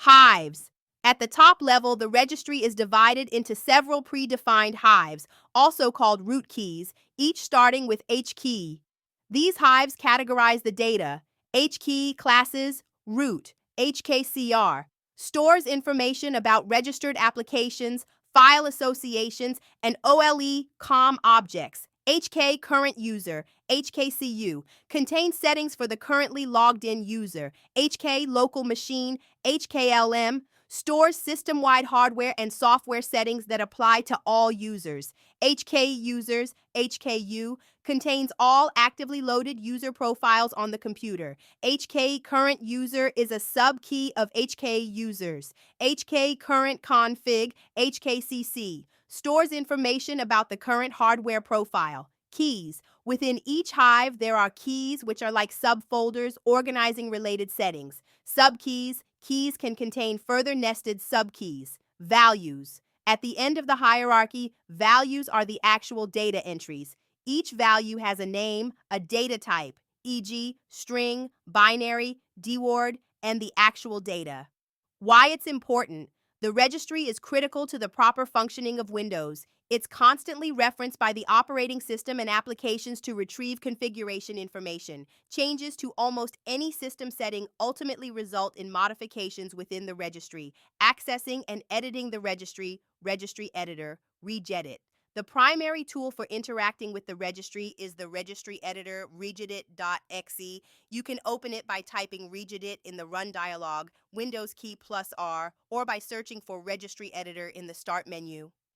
Hives. At the top level, the registry is divided into several predefined hives, also called root keys, each starting with H key. These hives categorize the data. H key classes, root, HKCR, stores information about registered applications, file associations, and OLE COM objects. HK current user, HKCU, contains settings for the currently logged in user. HK local machine, HKLM, stores system-wide hardware and software settings that apply to all users. HK users, HKU, contains all actively loaded user profiles on the computer. HK current user is a subkey of HK users. HK current config, HKCC, stores information about the current hardware profile. Keys. Within each hive, there are keys, which are like subfolders organizing related settings. Subkeys. Keys can contain further nested subkeys. Values. At the end of the hierarchy, values are the actual data entries. Each value has a name, a data type, e.g., string, binary, dword, and the actual data. Why it's important. The registry is critical to the proper functioning of Windows. It's constantly referenced by the operating system and applications to retrieve configuration information. Changes to almost any system setting ultimately result in modifications within the registry. Accessing and editing the registry editor, regedit. The primary tool for interacting with the registry is the registry editor, regedit.exe. You can open it by typing regedit in the Run dialog, Windows key +R, or by searching for Registry Editor in the Start menu.